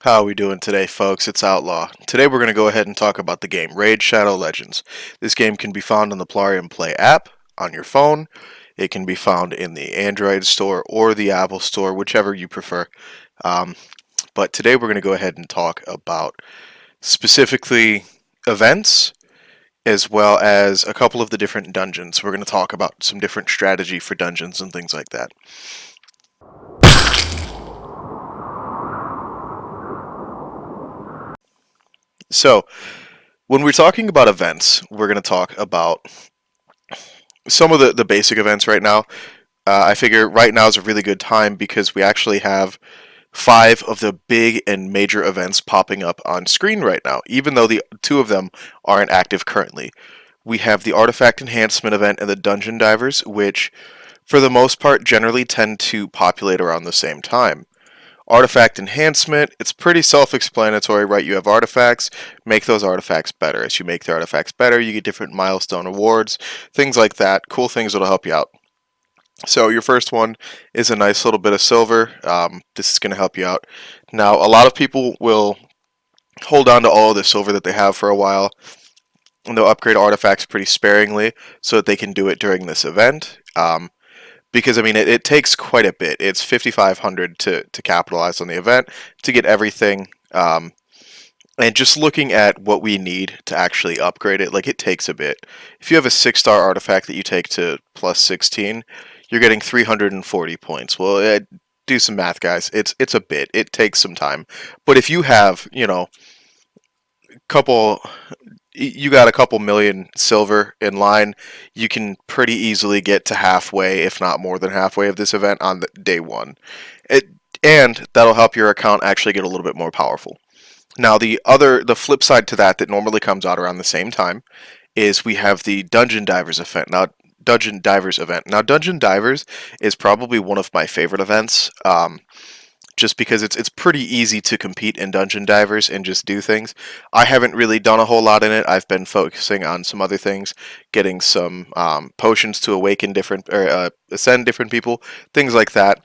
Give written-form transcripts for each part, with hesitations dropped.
How are we doing today, folks? It's Outlaw. Today we're going to go ahead and talk about the game Raid Shadow Legends. This game can be found on the Plarium Play app on your phone. It can be found in the Android store or the Apple store, whichever you prefer. Um, but today we're going to go ahead and talk about specifically events as well as a couple of the different dungeons. We're going to talk about some different strategy for dungeons and things like that. So, when we're talking about events, we're going to talk about some of the basic events right now. I figure right now is a really good time because we actually have five of the big and major events popping up on screen right now, even though the two of them aren't active currently. We have the Artifact Enhancement event and the Dungeon Divers, which, for the most part, generally tend to populate around the same time. Artifact Enhancement, it's pretty self explanatory, right? You have artifacts, make those artifacts better. As you make the artifacts better, you get different milestone awards, things like that. Cool things that'll help you out. So your first one is a nice little bit of silver. This is going to help you out. Now, a lot of people will hold on to all of the silver that they have for a while, and they'll upgrade artifacts pretty sparingly so that they can do it during this event. Because I mean, it takes quite a bit. It's 5,500 to capitalize on the event to get everything. And just looking at what we need to actually upgrade it, like it takes a bit. If you have a 6-star artifact that you take to plus 16, you're getting 340 points. Well, do some math, guys. It's a bit. It takes some time. But if you have, couple you got a couple million silver in line, you can pretty easily get to halfway, if not more than halfway of this event on day one. It and that'll help your account actually get a little bit more powerful. Now, the flip side to that normally comes out around the same time is we have the Dungeon Divers event. Now, Dungeon Divers is probably one of my favorite events. Just because it's pretty easy to compete in Dungeon Divers and just do things. I haven't really done a whole lot in it. I've been focusing on some other things, getting some potions to awaken different or ascend different people, things like that.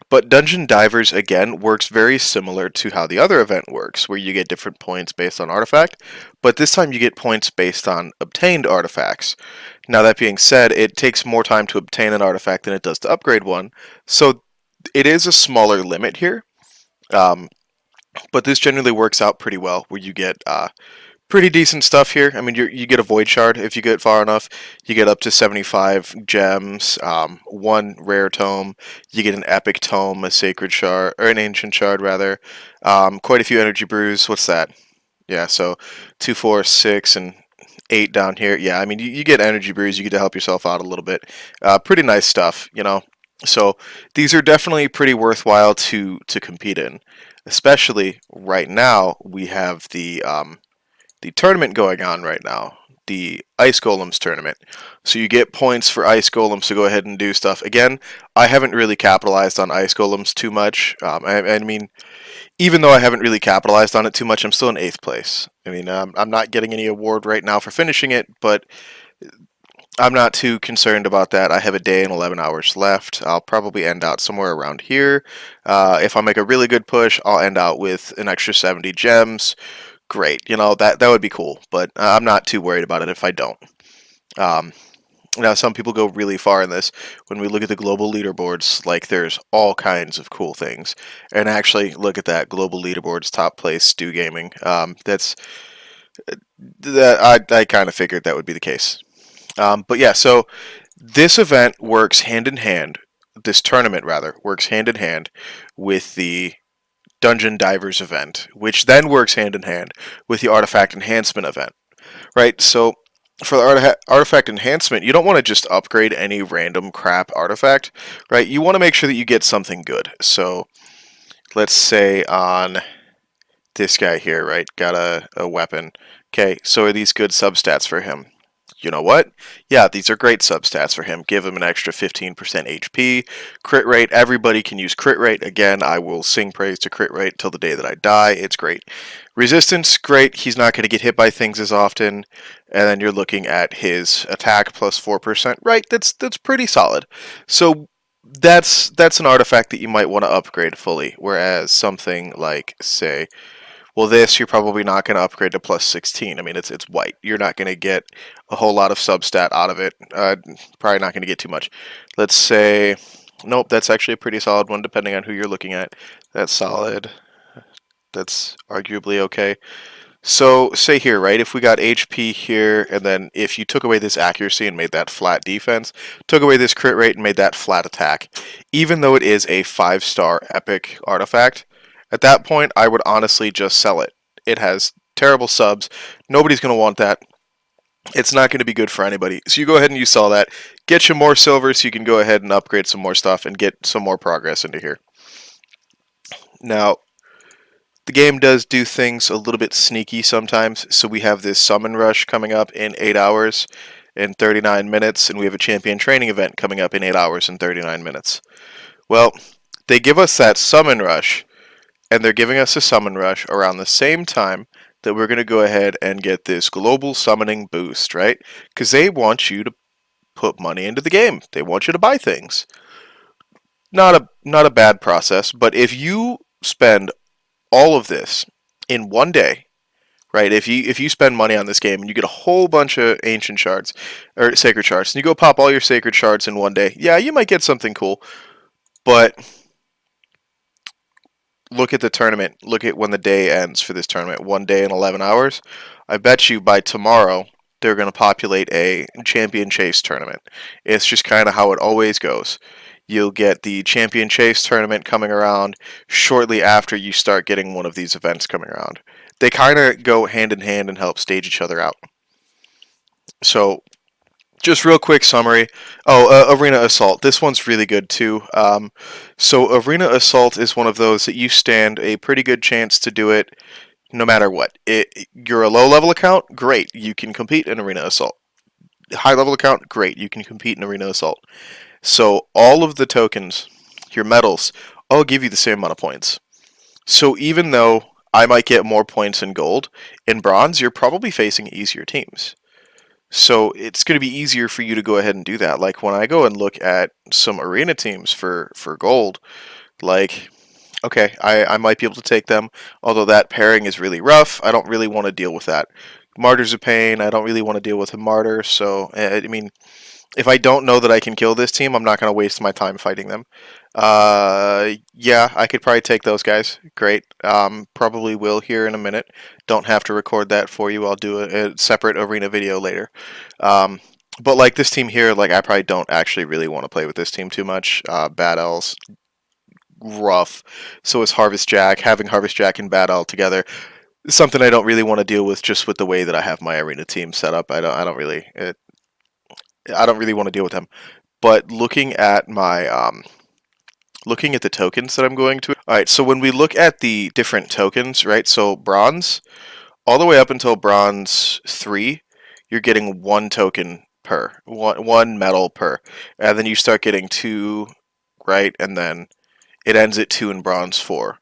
But Dungeon Divers, again, works very similar to how the other event works, where you get different points based on artifact, but this time you get points based on obtained artifacts. Now, that being said, it takes more time to obtain an artifact than it does to upgrade one, so it is a smaller limit here, um, but this generally works out pretty well, where you get pretty decent stuff here. I mean, you get a void shard if you get far enough. You get up to 75 gems, one rare tome. You get an epic tome, a sacred shard, or an ancient shard rather. Quite a few energy brews. What's that? Yeah, so 2, 4, 6, and 8 down here. Yeah, I mean, you get energy brews. You get to help yourself out a little bit. Pretty nice stuff. So these are definitely pretty worthwhile to compete in, especially right now. We have the tournament going on right now, the Ice Golems tournament. So you get points for Ice Golems to go ahead and do stuff. Again, I haven't really capitalized on Ice Golems too much. I mean, even though I haven't really capitalized on it too much, I'm still in 8th place. I mean, I'm not getting any award right now for finishing it, but I'm not too concerned about that. I have a day and 11 hours left. I'll probably end out somewhere around here. If I make a really good push, I'll end out with an extra 70 gems. Great, that would be cool, but I'm not too worried about it if I don't. Um, Now, some people go really far in this. When we look at the global leaderboards, like there's all kinds of cool things. And actually, look at that global leaderboards, top place, Stu Gaming. I kind of figured that would be the case. But yeah, so this event works hand in hand. This tournament, rather, works hand in hand with the Dungeon Divers event, which then works hand in hand with the Artifact Enhancement event, right? So for the artifact enhancement, you don't want to just upgrade any random crap artifact, right? You want to make sure that you get something good. So let's say on this guy here, right? Got a weapon. Okay, so are these good substats for him? You know what? Yeah, these are great substats for him. Give him an extra 15% HP. Crit rate, everybody can use crit rate. Again, I will sing praise to crit rate till the day that I die. It's great. Resistance, great. He's not going to get hit by things as often. And then you're looking at his attack plus 4%. Right, that's pretty solid. So that's an artifact that you might want to upgrade fully. Whereas something like, say, well, this you're probably not going to upgrade to plus 16. I mean, it's white. You're not going to get a whole lot of substat out of it. Probably not going to get too much. Let's say, nope, that's actually a pretty solid one, depending on who you're looking at. That's solid. That's arguably okay. So, say here, right, if we got HP here, and then if you took away this accuracy and made that flat defense, took away this crit rate and made that flat attack, even though it is a 5-star epic artifact, at that point, I would honestly just sell it. It has terrible subs. Nobody's going to want that. It's not going to be good for anybody. So you go ahead and you sell that. Get you more silver so you can go ahead and upgrade some more stuff and get some more progress into here. Now, the game does do things a little bit sneaky sometimes, so we have this summon rush coming up in 8 hours and 39 minutes, and we have a champion training event coming up in 8 hours and 39 minutes. Well, they give us that summon rush, and they're giving us a summon rush around the same time that we're going to go ahead and get this global summoning boost, right? Because they want you to put money into the game. They want you to buy things. Not a bad process, but if you spend all of this in one day, right? If you spend money on this game and you get a whole bunch of ancient shards or sacred shards, and you go pop all your sacred shards in one day, yeah, you might get something cool. But look at the tournament. Look at when the day ends for this tournament. 1 day and 11 hours. I bet you by tomorrow they're going to populate a champion chase tournament. It's just kind of how it always goes. You'll get the champion chase tournament coming around shortly after you start getting one of these events coming around. They kind of go hand in hand and help stage each other out. So, just real quick summary. Oh, Arena Assault. This one's really good too. So Arena Assault is one of those that you stand a pretty good chance to do it no matter what. You're a low level account, great. You can compete in Arena Assault. High level account, great. You can compete in Arena Assault. So all of the tokens, your medals, all give you the same amount of points. So even though I might get more points in gold, in bronze, you're probably facing easier teams. So it's going to be easier for you to go ahead and do that. Like when I go and look at some arena teams for gold, like, okay, I might be able to take them, although that pairing is really rough. I don't really want to deal with that. Martyr's a pain. I don't really want to deal with a martyr. So, I mean, if I don't know that I can kill this team, I'm not going to waste my time fighting them. Yeah, I could probably take those guys. Great. Probably will here in a minute. Don't have to record that for you. I'll do a separate arena video later. But like this team here, like I probably don't actually really want to play with this team too much. Bad L's rough. So is Harvest Jack. Having Harvest Jack and Bad L together is something I don't really want to deal with just with the way that I have my arena team set up. I don't really want to deal with them. But looking at the tokens that I'm going to. All right, so when we look at the different tokens, right? So bronze, all the way up until bronze 3, you're getting one token per, one medal per. And then you start getting 2, right? And then it ends at 2 in bronze 4.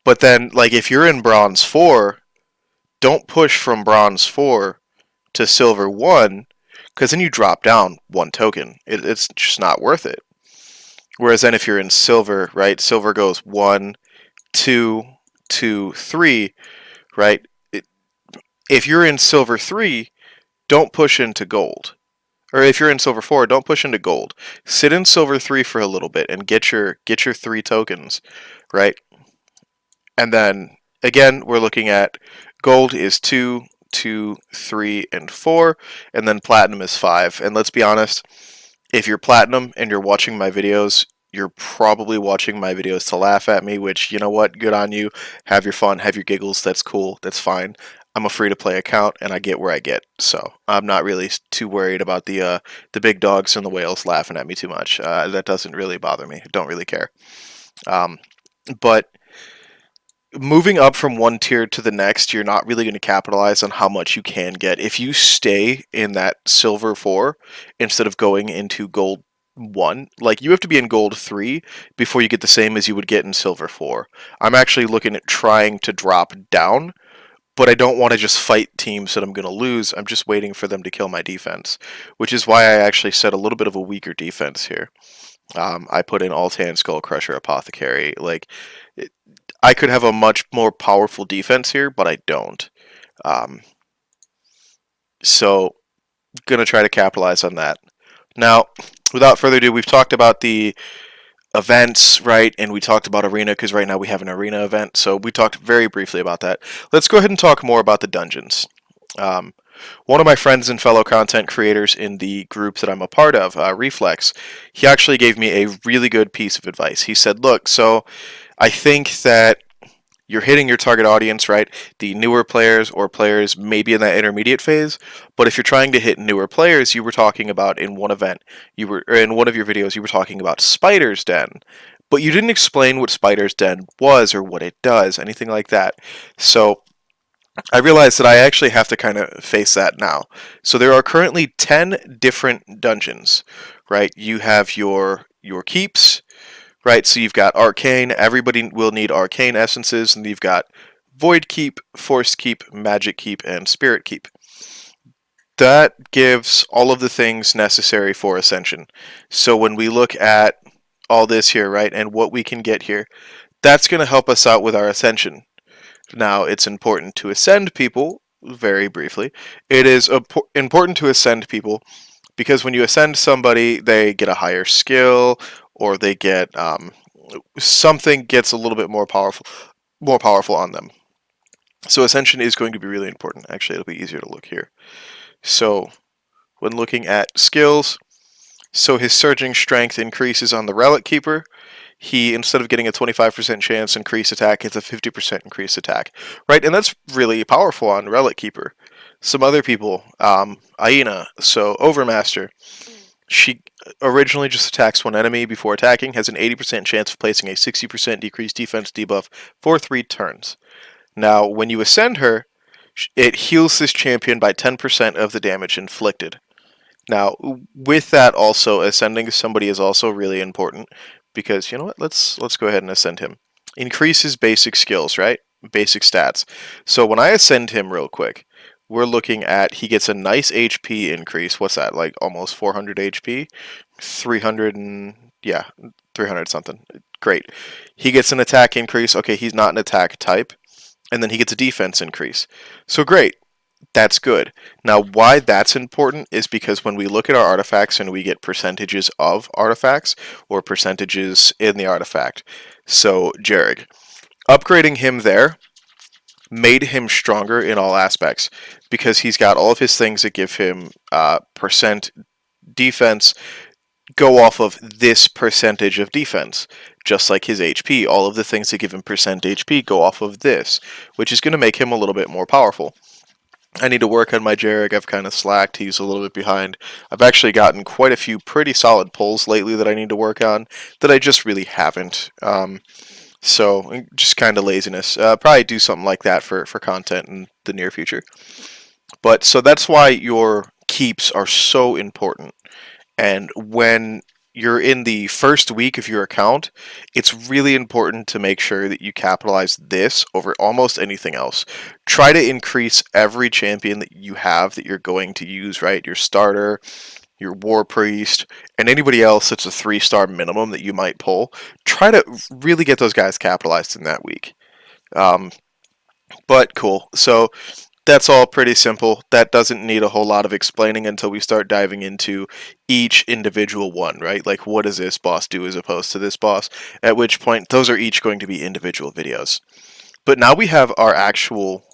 But then like if you're in bronze 4, don't push from bronze 4 to silver 1 because then you drop down one token. It's just not worth it. Whereas then if you're in silver, right, silver goes 1, 2, 2, 3, right? If you're in silver 3, don't push into gold. Or if you're in silver 4, don't push into gold. Sit in silver 3 for a little bit and get your 3 tokens, right? And then again, we're looking at gold is 2, 2, 3, and 4, and then platinum is 5. And let's be honest, if you're platinum and you're watching my videos, you're probably watching my videos to laugh at me, which, you know what, good on you. Have your fun, have your giggles, that's cool, that's fine. I'm a free-to-play account, and I get where I get, so I'm not really too worried about the big dogs and the whales laughing at me too much. That doesn't really bother me. I don't really care. But moving up from one tier to the next, you're not really going to capitalize on how much you can get. If you stay in that silver 4 instead of going into gold 1, like you have to be in gold 3 before you get the same as you would get in silver 4. I'm actually looking at trying to drop down, but I don't want to just fight teams that I'm going to lose. I'm just waiting for them to kill my defense, which is why I actually set a little bit of a weaker defense here. I put in Altan, Skullcrusher, Apothecary. Like, I could have a much more powerful defense here, but I don't. Um, so, gonna try to capitalize on that. Now, without further ado, we've talked about the events, right? And we talked about arena because right now we have an arena event. So we talked very briefly about that. Let's go ahead and talk more about the dungeons. Um, one of my friends and fellow content creators in the group that I'm a part of, Reflex, he actually gave me a really good piece of advice. He said, "Look, so I think that you're hitting your target audience, right? The newer players or players maybe in that intermediate phase. But if you're trying to hit newer players, you were talking about in one event, you were or in one of your videos, you were talking about Spider's Den, but you didn't explain what Spider's Den was or what it does, anything like that. So I realized that I actually have to kind of face that now. So there are currently 10 different dungeons, right? You have your keeps, right? So you've got Arcane. Everybody will need Arcane essences, and you've got Void Keep, Force Keep, Magic Keep, and Spirit Keep. That gives all of the things necessary for Ascension. So when we look at all this here, right, and what we can get here, that's going to help us out with our Ascension. Now, it's important to ascend people, very briefly. It is important to ascend people because when you ascend somebody, they get a higher skill or they get something gets a little bit more powerful on them. So ascension is going to be really important. Actually, it'll be easier to look here. So when looking at skills, so his surging strength increases on the relic keeper. He, instead of getting a 25% chance increase attack, gets a 50% increase attack, right? And that's really powerful on relic keeper. Some other people, Aina, so Overmaster, she originally just attacks one enemy before attacking, has an 80% chance of placing a 60% decreased defense debuff for 3 turns. Now, when you ascend her, it heals this champion by 10% of the damage inflicted. Now, with that also, ascending somebody is also really important because, you know what, let's go ahead and ascend him. Increases basic skills, right? Basic stats. So when I ascend him real quick, we're looking at he gets a nice HP increase. What's that? Like almost 400 HP? 300 and yeah, 300 something. Great. He gets an attack increase. Okay, he's not an attack type. And then he gets a defense increase. So great. That's good. Now, why that's important is because when we look at our artifacts and we get percentages of artifacts or percentages in the artifact. So, Jarrig, upgrading him there made him stronger in all aspects because he's got all of his things that give him percent defense go off of this percentage of defense. Just like his HP, all of the things that give him percent HP go off of this, which is going to make him a little bit more powerful. I need to work on my Jarrig. I've kind of slacked. He's a little bit behind. I've actually gotten quite a few pretty solid pulls lately that I need to work on that I just really haven't. So just kind of laziness. Probably do something like that for content in the near future. But so that's why your keeps are so important. And when you're in the first week of your account, it's really important to make sure that you capitalize this over almost anything else. Try to increase every champion that you have that you're going to use, right? Your starter, your war priest, and anybody else that's a 3-star minimum that you might pull. Try to really get those guys capitalized in that week. Um, but cool. So that's all pretty simple. That doesn't need a whole lot of explaining until we start diving into each individual one, right? Like, what does this boss do as opposed to this boss? At which point, those are each going to be individual videos. But now we have our actual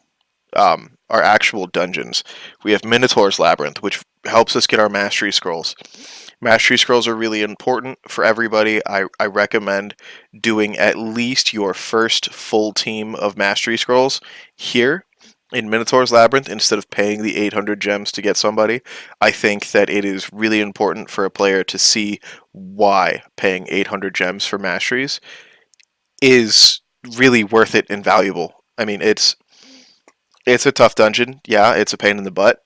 dungeons. We have Minotaur's Labyrinth, which helps us get our Mastery Scrolls. Mastery Scrolls are really important for everybody. I recommend doing at least your first full team of Mastery Scrolls here in Minotaur's Labyrinth instead of paying the 800 gems to get somebody. I think that it is really important for a player to see why paying 800 gems for masteries is really worth it and valuable. I mean, it's a tough dungeon. Yeah, it's a pain in the butt,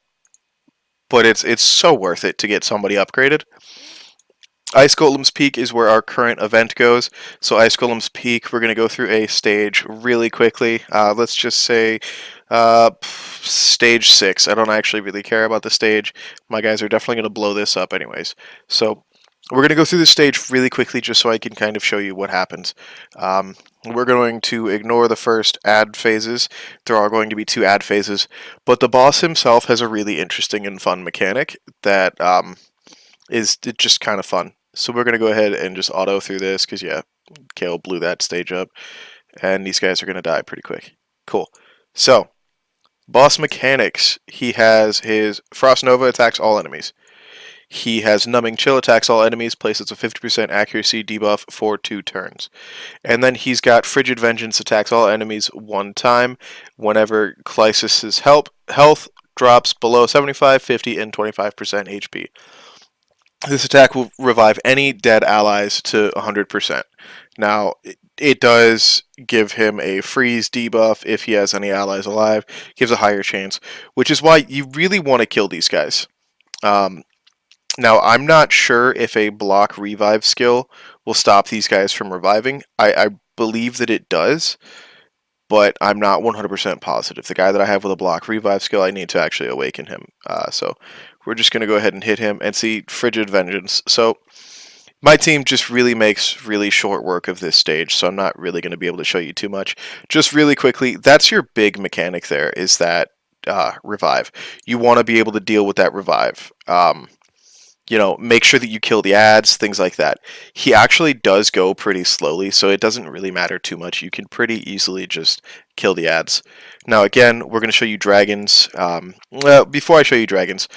but it's so worth it to get somebody upgraded. Ice Golem's Peak is where our current event goes. So Ice Golem's Peak, we're going to go through a stage really quickly. Let's just say stage 6. I don't actually really care about the stage. My guys are definitely going to blow this up anyways. So We're going to go through this stage really quickly just so I can kind of show you what happens. We're going to ignore the first add phases. There are going to be 2 add phases, but the boss himself has a really interesting and fun mechanic that is just kind of fun. So we're going to go ahead and just auto through this because, yeah, Kale blew that stage up, and these guys are going to die pretty quick. Cool. So, boss mechanics. He has his Frost Nova attacks all enemies. He has Numbing Chill attacks all enemies, places a 50% accuracy debuff for 2 turns. And then he's got Frigid Vengeance attacks all enemies 1 time whenever Clysis's health drops below 75, 50, and 25% HP. This attack will revive any dead allies to 100%. Now, it does give him a freeze debuff if he has any allies alive, gives a higher chance, which is why you really want to kill these guys. Um, Now, I'm not sure if a block revive skill will stop these guys from reviving. I believe that it does, but I'm not 100% positive. The guy that I have with a block revive skill, I need to actually awaken him. So we're just going to go ahead and hit him and see Frigid Vengeance. So my team just really makes really short work of this stage, so I'm not really going to be able to show you too much. Just really quickly, that's your big mechanic there, is that revive. You want to be able to deal with that revive. Make sure that you kill the ads, things like that. He actually does go pretty slowly, so it doesn't really matter too much. You can pretty easily just kill the ads. Now, again, we're going to show you dragons. Before I show you dragons,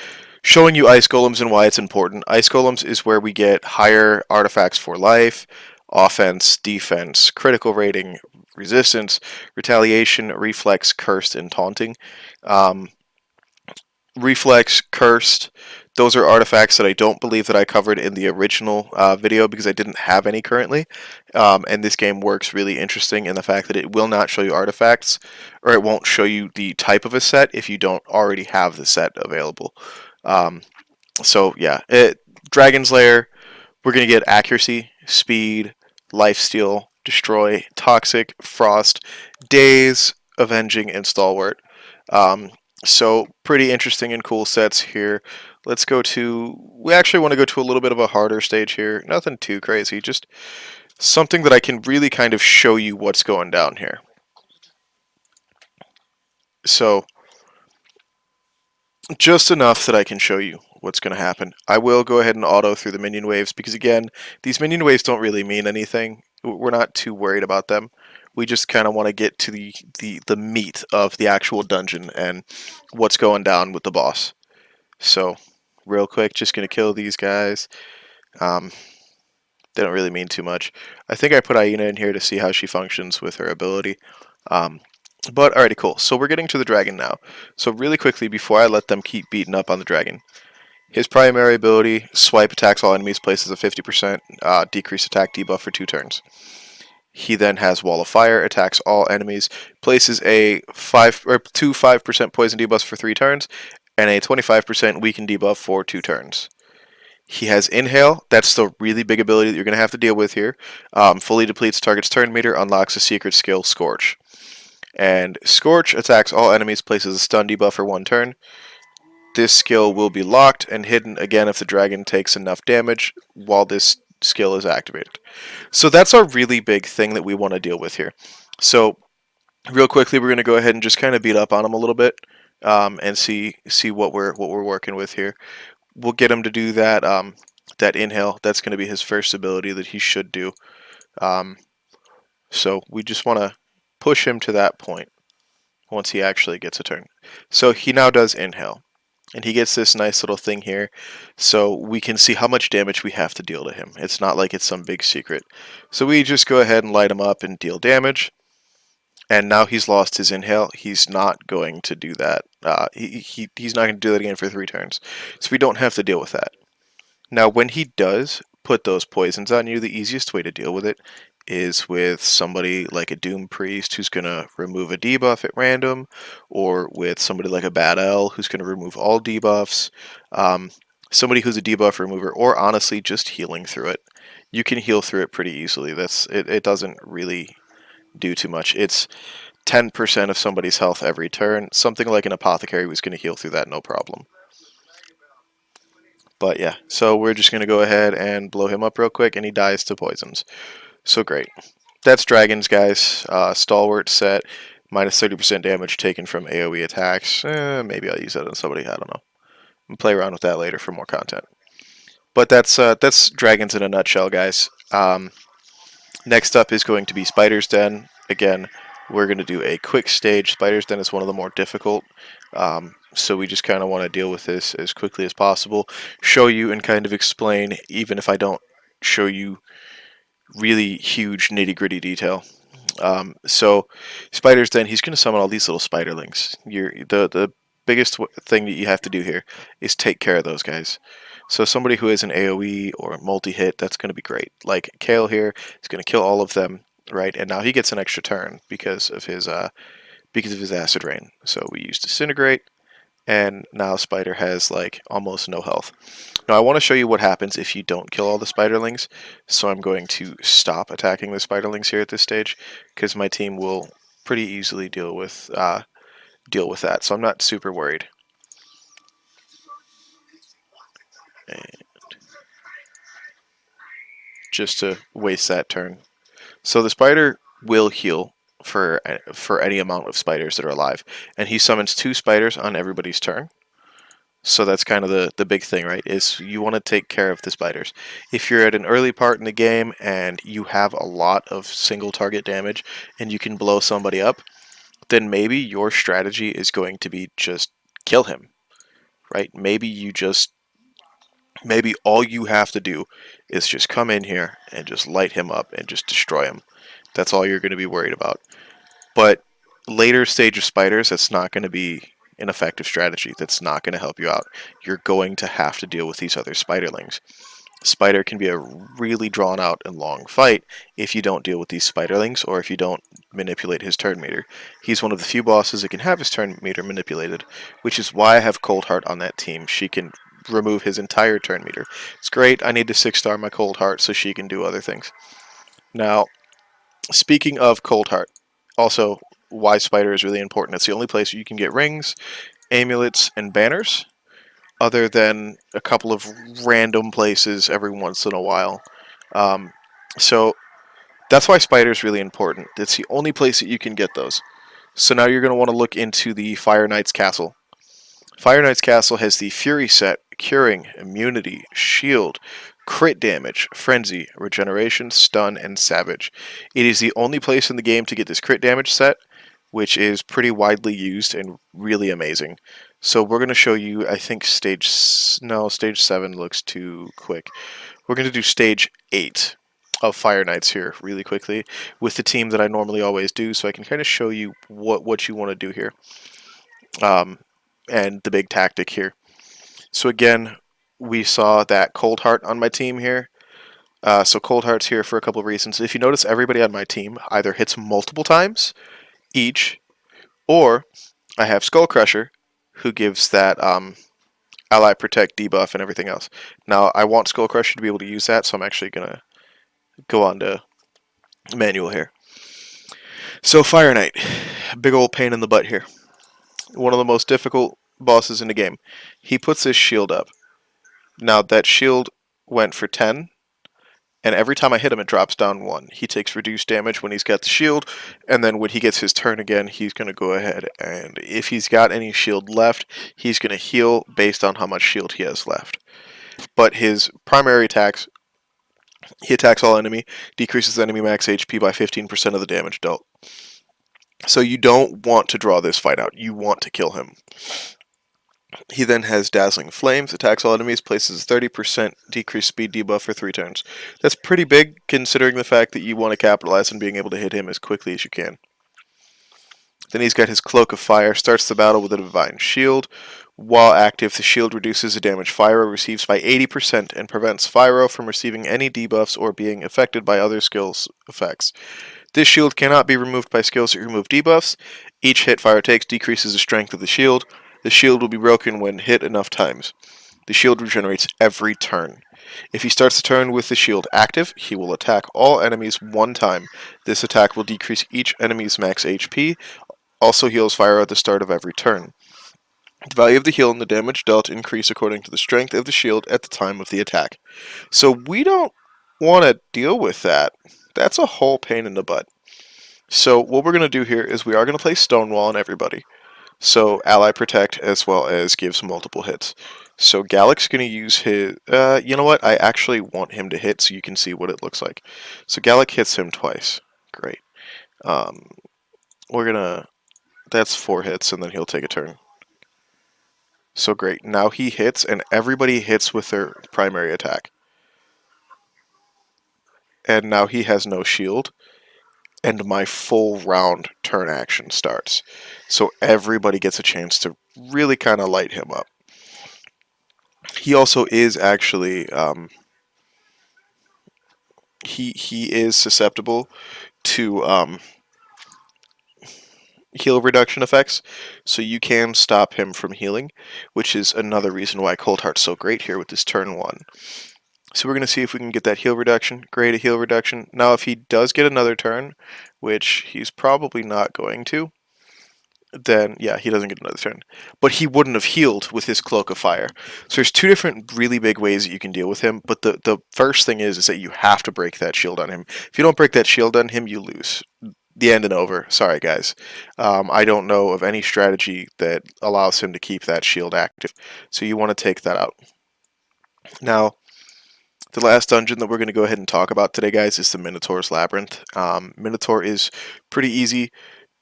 showing you ice golems and why it's important. Ice golems is where we get higher artifacts for life, offense, defense, critical rating, resistance, retaliation, reflex, cursed, and taunting. Um, Reflex, Cursed, those are artifacts that I don't believe that I covered in the original video because I didn't have any currently. And this game works really interesting in the fact that it will not show you artifacts, or it won't show you the type of a set if you don't already have the set available. Um, so yeah, Dragon's Lair, we're going to get accuracy, speed, lifesteal, destroy, toxic, frost, daze, avenging, and stalwart. Um, so pretty interesting and cool sets here. We actually want to go to a little bit of a harder stage here. Nothing too crazy, just something that I can really kind of show you what's going down here. So just enough that I can show you what's going to happen. I will go ahead and auto through the minion waves because, again, these minion waves don't really mean anything. We're not too worried about them. We just kind of want to get to the meat of the actual dungeon and what's going down with the boss. So, real quick, just going to kill these guys. Um, they don't really mean too much. I think I put Aina in here to see how she functions with her ability. But alrighty, cool. So we're getting to the dragon now. So really quickly, before I let them keep beating up on the dragon, his primary ability, Swipe, attacks all enemies, places a 50% decreased attack debuff for 2 turns. He then has Wall of Fire, attacks all enemies, places a 5% poison debuffs for 3 turns, and a 25% weaken debuff for 2 turns. He has Inhale. That's the really big ability that you're going to have to deal with here. Fully depletes target's turn meter, unlocks a secret skill, Scorch. And Scorch attacks all enemies, places a stun debuff for 1 turn. This skill will be locked and hidden again if the dragon takes enough damage while this skill is activated. So that's our really big thing that we want to deal with here. So real quickly, we're going to go ahead and just kind of beat up on him a little bit and see what we're working with here. We'll get him to do that that inhale. That's going to be his first ability that he should do. So we just want to push him to that point once he actually gets a turn. So he now does inhale. And he gets this nice little thing here, so we can see how much damage we have to deal to him. It's not like it's some big secret. So we just go ahead and light him up and deal damage. And now he's lost his inhale. He's not going to do that. He's not going to do that again for 3 turns. So we don't have to deal with that. Now, when he does put those poisons on you, the easiest way to deal with it is with somebody like a Doom Priest who's going to remove a debuff at random, or with somebody like a Bad L who's going to remove all debuffs, somebody who's a debuff remover, or honestly just healing through it. You can heal through it pretty easily. It doesn't really do too much. It's 10% of somebody's health every turn. Something like an Apothecary was going to heal through that no problem. But yeah, so we're just going to go ahead and blow him up real quick, and he dies to poisons. So great. That's dragons, guys. Stalwart set, minus 30% damage taken from AoE attacks. Maybe I'll use that on somebody, I don't know. And play around with that later for more content. But that's dragons in a nutshell, guys. Next up is going to be Spider's Den. Again, we're going to do a quick stage. Spider's Den is one of the more difficult, so we just kind of want to deal with this as quickly as possible, show you and kind of explain, even if I don't show you really huge nitty-gritty detail. So Spider's Den, he's going to summon all these little spiderlings. The biggest thing that you have to do here is take care of those guys. So somebody who has an AoE or multi-hit, that's going to be great. Like Kale here is going to kill all of them, right? And now he gets an extra turn because of his acid rain. So we use Disintegrate, and now Spider has like almost no health. Now I want to show you what happens if you don't kill all the spiderlings, so I'm going to stop attacking the spiderlings here at this stage, because my team will pretty easily deal with that, so I'm not super worried. And just to waste that turn. So the spider will heal for any amount of spiders that are alive, and he summons 2 spiders on everybody's turn. So that's kind of the big thing, right? Is you want to take care of the spiders. If you're at an early part in the game and you have a lot of single target damage and you can blow somebody up, then maybe your strategy is going to be just kill him, right? Maybe all you have to do is just come in here and just light him up and just destroy him. That's all you're going to be worried about. But later stage of spiders, that's not going to be an effective strategy. That's not going to help you out. You're going to have to deal with these other spiderlings. Spider can be a really drawn out and long fight if you don't deal with these spiderlings or if you don't manipulate his turn meter. He's one of the few bosses that can have his turn meter manipulated, which is why I have Coldheart on that team. She can remove his entire turn meter. It's great. I need to 6-star my Coldheart so she can do other things. Now, speaking of Coldheart, also why Spider is really important. It's the only place where you can get rings, amulets, and banners, other than a couple of random places every once in a while. So that's why Spider is really important. It's the only place that you can get those. So now you're going to want to look into the Fire Knight's Castle. Fire Knight's Castle has the Fury set, Curing, Immunity, Shield, Crit Damage, Frenzy, Regeneration, Stun, and Savage. It is the only place in the game to get this crit damage set, which is pretty widely used and really amazing. So we're going to show you, I think stage 7 looks too quick. We're going to do stage 8 of Fire Knights here really quickly with the team that I normally always do, so I can kind of show you what you want to do here. And the big tactic here. So again, we saw that Coldheart on my team here. So Coldheart's here for a couple of reasons. If you notice, everybody on my team either hits multiple times each, or I have Skull Crusher, who gives that ally protect debuff and everything else. Now I want Skull Crusher to be able to use that, so I'm actually gonna go on to manual here. So Fire Knight, big old pain in the butt here. One of the most difficult bosses in the game. He puts his shield up. Now that shield went for 10, and every time I hit him it drops down 1. He takes reduced damage when he's got the shield, and then when he gets his turn again, he's going to go ahead and if he's got any shield left, he's going to heal based on how much shield he has left. But his primary attacks, he attacks all enemy, decreases enemy max HP by 15% of the damage dealt. So you don't want to draw this fight out. You want to kill him. He then has Dazzling Flames, attacks all enemies, places 30% decreased speed debuff for 3 turns. That's pretty big considering the fact that you want to capitalize on being able to hit him as quickly as you can. Then he's got his Cloak of Fire, starts the battle with a Divine Shield. While active, the shield reduces the damage Fyro receives by 80% and prevents Fyro from receiving any debuffs or being affected by other skills effects. This shield cannot be removed by skills that remove debuffs. Each hit Fyro takes decreases the strength of the shield. The shield will be broken when hit enough times. The shield regenerates every turn. If he starts the turn with the shield active, he will attack all enemies 1 time. This attack will decrease each enemy's max HP. Also heals Fyro at the start of every turn. The value of the heal and the damage dealt increase according to the strength of the shield at the time of the attack. So we don't want to deal with that. That's a whole pain in the butt. So what we're going to do here is we are going to place Stonewall on everybody. So ally protect as well as gives multiple hits. So Gallic's going to use his, you know what, I actually want him to hit so you can see what it looks like. So Gallic hits him twice. Great. Um, we're going to, that's 4 hits and then he'll take a turn. So great. Now he hits and everybody hits with their primary attack. And now he has no shield. And my full round turn action starts. So everybody gets a chance to really kind of light him up. He also is actually he is susceptible to heal reduction effects, so you can stop him from healing, which is another reason why Cold Heart's so great here with this turn 1. So we're going to see if we can get that heal reduction. Great, a heal reduction. Now if he does get another turn, which he's probably not going to, then yeah, he doesn't get another turn. But he wouldn't have healed with his Cloak of Fire. So there's 2 different really big ways that you can deal with him, but the first thing is that you have to break that shield on him. If you don't break that shield on him, you lose. The end and over. Sorry, guys. I don't know of any strategy that allows him to keep that shield active. So you want to take that out. Now, the last dungeon that we're going to go ahead and talk about today, guys, is the Minotaur's Labyrinth. Minotaur is pretty easy.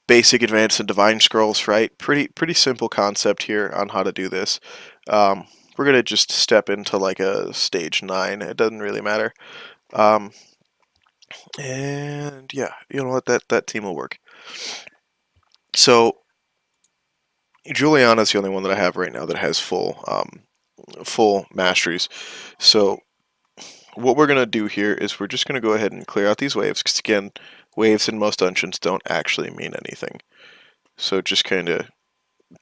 Basic, advanced, and divine scrolls, right? Pretty simple concept here on how to do this. We're gonna just step into like a stage 9. It doesn't really matter. And yeah, you know what? That team will work. So Juliana's the only one that I have right now that has full masteries. So what we're gonna do here is we're just gonna go ahead and clear out these waves, because again, waves in most dungeons don't actually mean anything. So just kind of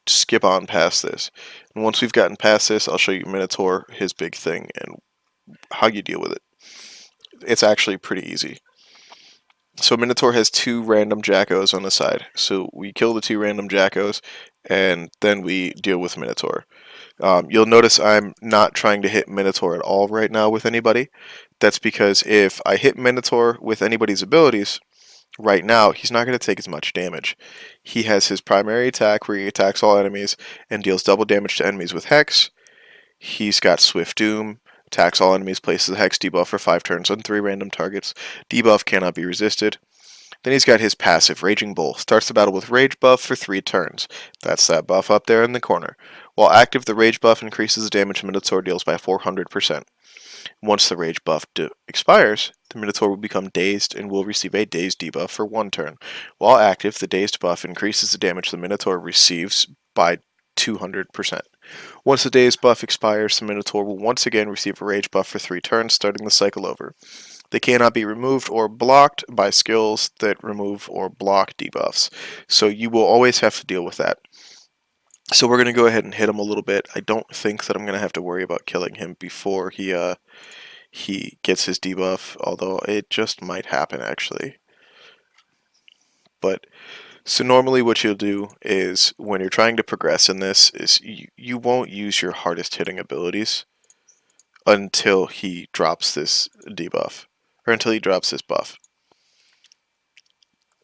skip on past this. And once we've gotten past this, I'll show you Minotaur, his big thing, and how you deal with it. It's actually pretty easy. So Minotaur has 2 random Jackos on the side. So we kill the 2 random Jackos, and then we deal with Minotaur. You'll notice I'm not trying to hit Minotaur at all right now with anybody. That's because if I hit Minotaur with anybody's abilities, right now, he's not going to take as much damage. He has his primary attack where he attacks all enemies and deals double damage to enemies with Hex. He's got Swift Doom, attacks all enemies, places a Hex debuff for 5 turns on 3 random targets. Debuff cannot be resisted. Then he's got his passive, Raging Bull. Starts the battle with Rage buff for 3 turns. That's that buff up there in the corner. While active, the Rage buff increases the damage Minotaur deals by 400%. Once the Rage buff expires, the Minotaur will become dazed and will receive a dazed debuff for 1 turn. While active, the dazed buff increases the damage the Minotaur receives by 200%. Once the dazed buff expires, the Minotaur will once again receive a Rage buff for 3 turns, starting the cycle over. They cannot be removed or blocked by skills that remove or block debuffs, so you will always have to deal with that. So we're going to go ahead and hit him a little bit. I don't think that I'm going to have to worry about killing him before he gets his debuff, although it just might happen actually. But so normally what you'll do is when you're trying to progress in this is you won't use your hardest hitting abilities until he drops this debuff, or until he drops this buff.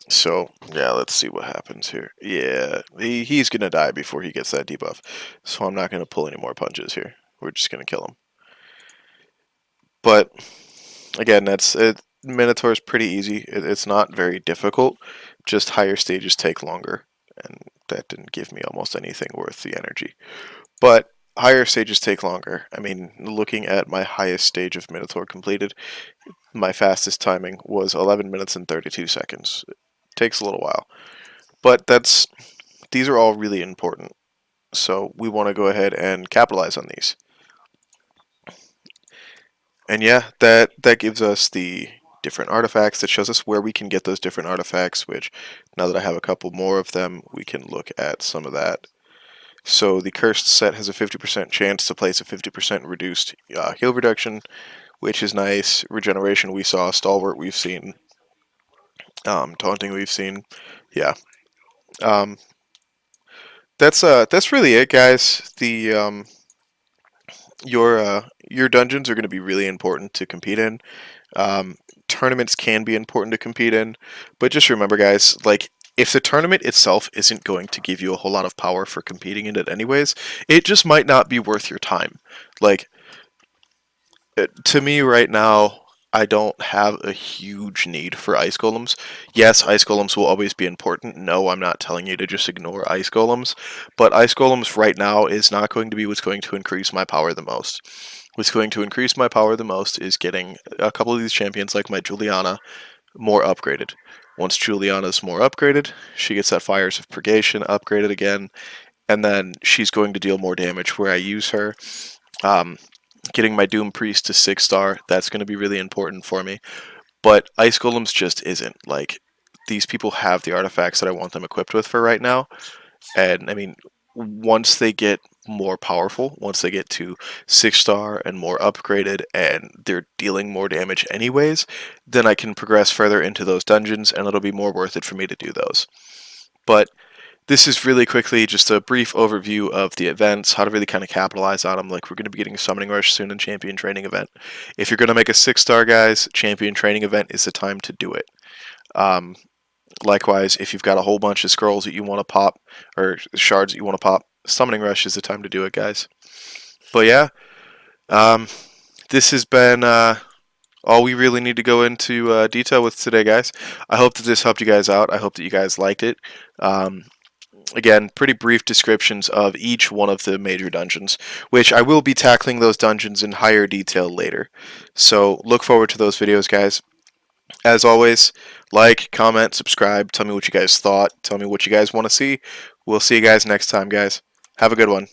So yeah, let's see what happens here. Yeah, he's gonna die before he gets that debuff, so I'm not gonna pull any more punches here. We're just gonna kill him. But again, that's it. Minotaur is pretty easy. It's not very difficult. Just higher stages take longer, and that didn't give me almost anything worth the energy. But higher stages take longer. I mean, looking at my highest stage of Minotaur completed, my fastest timing was 11 minutes and 32 seconds. It takes a little while, but these are all really important. So we want to go ahead and capitalize on these. And yeah, that gives us the different artifacts. That shows us where we can get those different artifacts, which now that I have a couple more of them, we can look at some of that. So the cursed set has a 50% chance to place a 50% reduced heal reduction, which is nice. Regeneration we saw, stalwart we've seen, taunting we've seen. Yeah. Um, that's really it, guys. The your dungeons are going to be really important to compete in. Um, Tournaments can be important to compete in, but just remember, guys, like if the tournament itself isn't going to give you a whole lot of power for competing in it anyways, it just might not be worth your time. Like to me right now, I don't have a huge need for ice golems. Yes, ice golems will always be important. No, I'm not telling you to just ignore ice golems, but ice golems right now is not going to be what's going to increase my power the most. What's going to increase my power the most is getting a couple of these champions like my Juliana more upgraded. Once Juliana's more upgraded, she gets that Fires of Purgation upgraded again, and then she's going to deal more damage where I use her. Um, Getting my Doom Priest to 6-star, that's going to be really important for me. But Ice Golems just isn't. Like, these people have the artifacts that I want them equipped with for right now. And, I mean, once they get more powerful, once they get to 6-star and more upgraded, and they're dealing more damage anyways, then I can progress further into those dungeons, and it'll be more worth it for me to do those. But this is really quickly just a brief overview of the events, how to really kind of capitalize on them. Like, we're going to be getting a Summoning Rush soon and Champion Training Event. If you're going to make a 6-star, guys, Champion Training Event is the time to do it. Um, Likewise, if you've got a whole bunch of scrolls that you want to pop, or shards that you want to pop, Summoning Rush is the time to do it, guys. But yeah, um, this has been all we really need to go into detail with today, guys. I hope that this helped you guys out. I hope that you guys liked it. Again, pretty brief descriptions of each one of the major dungeons, which I will be tackling those dungeons in higher detail later. So look forward to those videos, guys. As always, like, comment, subscribe, tell me what you guys thought, tell me what you guys want to see. We'll see you guys next time, guys. Have a good one.